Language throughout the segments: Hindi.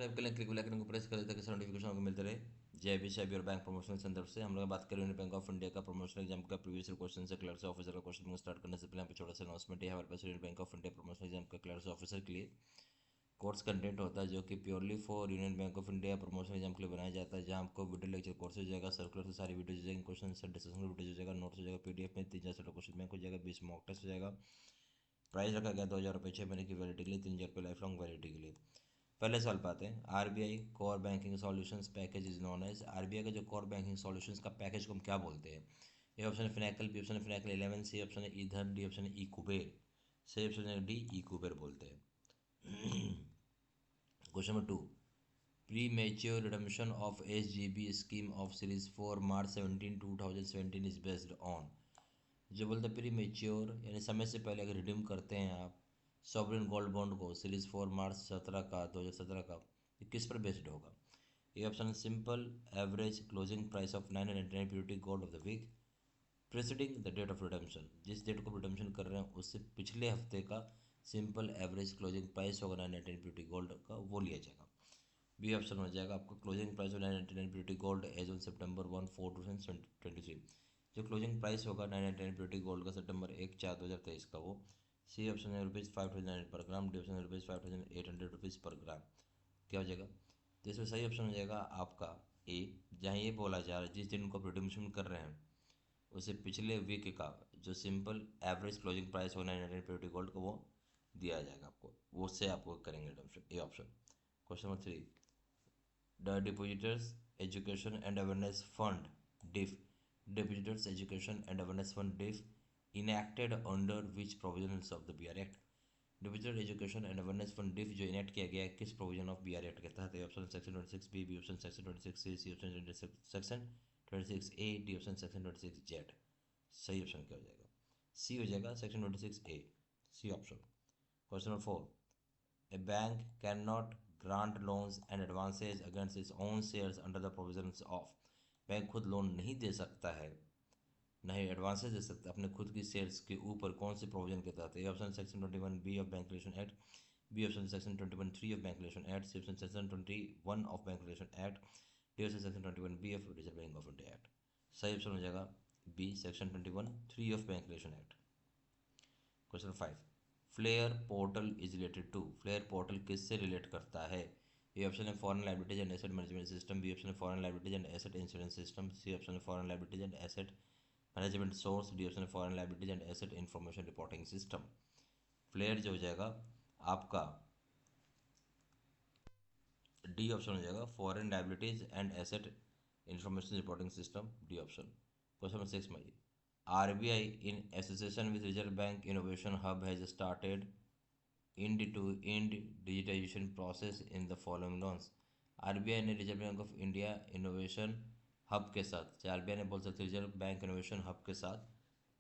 सब्सक्राइब कर लें, क्लिक बेल आइकन को प्रेस कर दें ताकि नोटिफिकेशन आपको मिलते रहे। जय भी सेबी और बैंक प्रमोशनल संदर्भ से हम लोग बात करें यूनियन बैंक ऑफ इंडिया का प्रमोशनल एग्जाम का प्रीवियस क्वेश्चन से क्लर्क ऑफिसर का क्वेश्चन स्टार्ट करने से पहले यहाँ पे छोटा सा अनाउंसमेंट है। हमारे पास Union Bank of India promotional exam का क्लर्क ऑफिसर के लिए कोर्स कंटेंट होता है जो कि purely for Union Bank of India promotional exam के लिए बनाया जाता है, जहाँ आपको वीडियो लेक्चर कोर्स हो जाएगा, सर्कुलर से सारी वीडियो हो जाएगी, क्वेश्चन से डिस्कशन वीडियो हो जाएगा, नोट्स हो जाएगा, पीडीएफ में 3-4 सेट क्वेश्चन बैंक हो जाएगा, 20 मॉक टेस्ट हो जाएगा। प्राइस रखा गया 2,000 रुपये 6 महीने की वैलिडिटी के लिए, 3,000 रुपये लाइफ लॉन्ग वैलिडिटी के लिए। पहले सवाल पाते हैं। RBI core banking solutions package is known as. RBI का जो कोर बैंकिंग सॉल्यूशंस का पैकेज को हम क्या बोलते हैं? ए ऑप्शन है फिनैकल, बी ऑप्शन है फिनैकल 11, सी ऑप्शन है ईधन, डी ऑप्शन है ई कुबेर, सी ऑप्शन है डी ई कुबेर बोलते हैं। Question number 2, pre mature redemption of SGB scheme of series 4 March 17 2017 is based on. जो बोलते हैं प्री मेच्योर यानी समय से पहले अगर रिडीम करते हैं आप सॉवरेन गोल्ड बॉन्ड को सीरीज 4 मार्च 2017 का, ये किस पर बेस्ड होगा? ये option simple average closing price of 999 purity gold of the week preceding the date of redemption. जिस डेट को रिडम्पशन कर रहे हैं उससे पिछले हफ्ते का सिंपल एवरेज क्लोजिंग प्राइस होगा 999 प्योरिटी गोल्ड का, वो लिया जाएगा। बी ऑप्शन हो जाएगा आपको closing price of 999 purity gold as on September 1 4 2023। जो क्लोजिंग प्राइस होगा 999 प्योरिटी गोल्ड का सितंबर 1/4/2023 का, वो सी ऑप्शन है ₹5,900 पर ग्राम, डी ऑप्शन है ₹5,800 पर ग्राम। क्या हो जाएगा? तो इसमें सही ऑप्शन हो जाएगा आपका ए, जहाँ ये बोला जा रहा है जिस दिन को आप रिडीम्शन कर रहे हैं उसे पिछले वीक का जो सिंपल एवरेज क्लोजिंग प्राइस हो 999 प्योरिटी गोल्ड का, वो दिया जाएगा आपको, वो उससे आपको करेंगे redemption. A option. Question number 3, the depositors education and awareness fund DEAF, depositors education and awareness fund DEAF enacted under which provisions of the BR act. Depositor education and awareness fund DEAF जो इनेक्ट किया गया है किस प्रोविजन ऑफ बीआर एक्ट के तहत? Option section 26 B, B option section 26 C option section 26 A, D option section 26 Z. सही ऑप्शन क्या हो जाएगा? सी हो जाएगा section 26 A, C option. Question number 4, a bank cannot grant loans and advances against its own shares under the provisions of। Bank खुद लोन नहीं दे सकता है, नहीं एडवांसेस दे सकता अपने खुद की शेयर्स के ऊपर, कौन से प्रोविजन के तहत? A option section 21 B of bank relation act, B option section 21 3 of bank relation act, C option section 21 of bank relation act, D option section 21 B of Reserve Bank of India act. सही ऑप्शन हो जाएगा B section 21 3 of bank relation act. Question 5, FLAIR portal is related to. FLAIR portal किससे रिलेट करता है? ए ऑप्शन है foreign liabilities and asset management system, B option है foreign liabilities and asset insurance system, C option है foreign liabilities and asset management source, D option है foreign liabilities and asset information reporting system. FLAIR जो हो जाएगा आपका डी ऑप्शन हो जाएगा foreign liabilities and asset information reporting system, D option. Question number 6 में RBI in association with Reserve Bank innovation hub has started end-to-end digitization process in the following loans। RBI ने reserve Bank of India innovation hub के साथ, चाहे आरबीआई ने बोल सकते रिजर्व बैंक इनोवेशन हब के साथ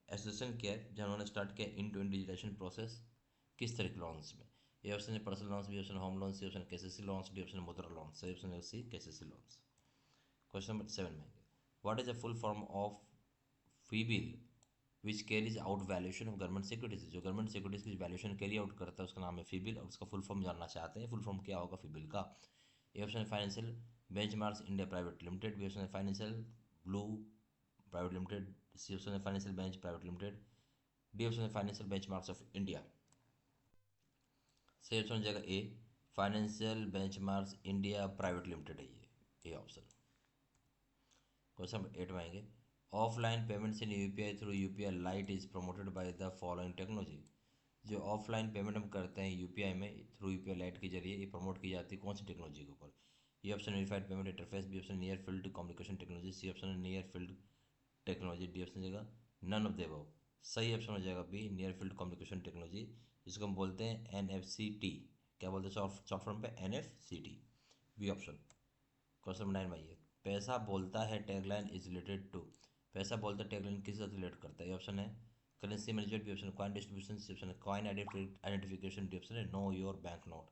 एसोसिएशन किया है, जहाँ उन्होंने स्टार्ट किया end to end digitisation process किस तरह के लोन्स में? ए ऑप्शन है personal loans, B option home loan, C option KCC loans, D option Mudra loan. सही ऑप्शन है C KCC loans. Question number 7 में what is the full form of FBIL which carries out valuation of government securities. जो गवर्नमेंट सिक्योरिटीज की वैल्यूएशन कैरी आउट करता है उसका नाम है फीबिल, और उसका फुल फॉर्म जानना चाहते हैं, फुल फॉर्म क्या होगा फीबिल का? ए ऑप्शन है financial benchmarks India private limited, B option है financial blue private limited, C option है financial bench private limited, D option है फाइनेंशियल बेंचमार्क्स ऑफ इंडिया। सही ऑप्शन हो जाएगा A financial benchmarks India private limited है ये, ए ऑप्शन। क्वेश्चन नंबर 8 में आएंगे offline payments in UPI through UPI lite is promoted by the following technology. जो ऑफलाइन पेमेंट हम करते हैं यूपीआई में थ्रू यूपीआई लाइट के जरिए, ये प्रमोट की जाती है कौन सी टेक्नोलॉजी के ऊपर? ये option unified payment interface, B option near field communication technology, C option near field technology, D option हो जाएगा नन ऑफ द अबव। सही ऑप्शन हो जाएगा B near field communication technology, जिसको हम बोलते हैं एनएफसीटी। क्या बोलते हैं शॉर्ट फॉर्म पे? एनएफसीटी, बी ऑप्शन। क्वेश्चन नंबर 9 में आइए पैसा बोलता है टैगलाइन इज रिलेटेड टू। पैसा बोलता है टैगलाइन किस साथ रिलेट करता है? ये ऑप्शन है currency management, B option coin distribution, C option है कॉइन आइडेंटिफिकेशन, डी ऑप्शन है know your bank note.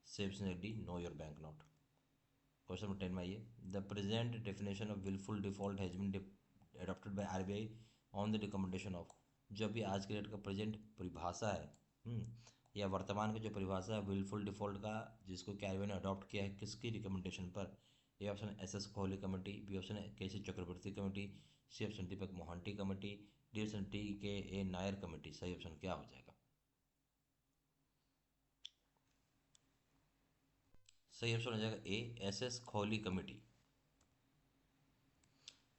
C option है D know your bank note. Question number 10 में आइए the present definition of wilful default has been adopted by RBI on the recommendation of. जो अभी आज के डेट का प्रेजेंट परिभाषा है या वर्तमान की जो परिभाषा है विलफुल डिफॉल्ट का, जिसको कैरवे ने अडॉप्ट किया है किसकी रिकमेंडेशन पर? A option S S Kohli committee, B option K C Chakrabarty committee, C option Deepak Mohanty committee, D option T K A Nair committee. सही ऑप्शन क्या हो जाएगा? सही ऑप्शन हो जाएगा A S S Kohli committee.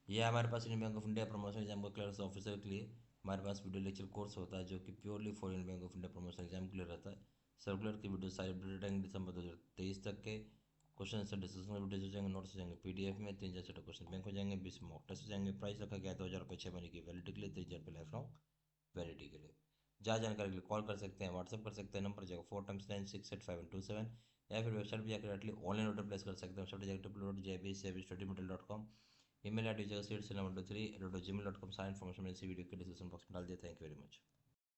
यह हमारे पास Union Bank of India promotion exam को क्लियर ऑफिसर के लिए हमारे पास वीडियो लेक्चर कोर्स होता है, जो कि purely for Union Bank of India promotion exam के लिए रहता है। सर्कुलर की वीडियो सारी अपडेट आएंगे दिसंबर 2023 तक के। क्वेश्चन आंसर डिस्कशन वीडियो हो जाएंगे, नोट्स हो जाएंगे पीडीएफ में, 3 सेट क्वेश्चन बैंक हो जाएंगे, 20 मॉक टेस्ट हो जाएंगे। प्राइस रखा गया 2,000 रुपये 6 महीने की वैलिडिटी के लिए, 3,000 रुपये लाइफ लॉन्ग वैलिडिटी के लिए। ज़्यादा जानकारी के लिए कॉल कर सकते हैं, व्हाट्सअप कर सकते हैं, नंबर जाएगा 4x9685127, या फिर वेबसाइट पर जाकर डायरेक्टली ऑनलाइन ऑर्डर प्लेस कर सकते हैं। वेबसाइट जाकर www.jbstudymaterial.com। ईमेल आईडी जगह seed713@gmail.com। सारा इन्फॉर्मेशन मैंने इसी वीडियो के डिस्क्रिप्शन बॉक्स में डाल दिया। Thank you very much.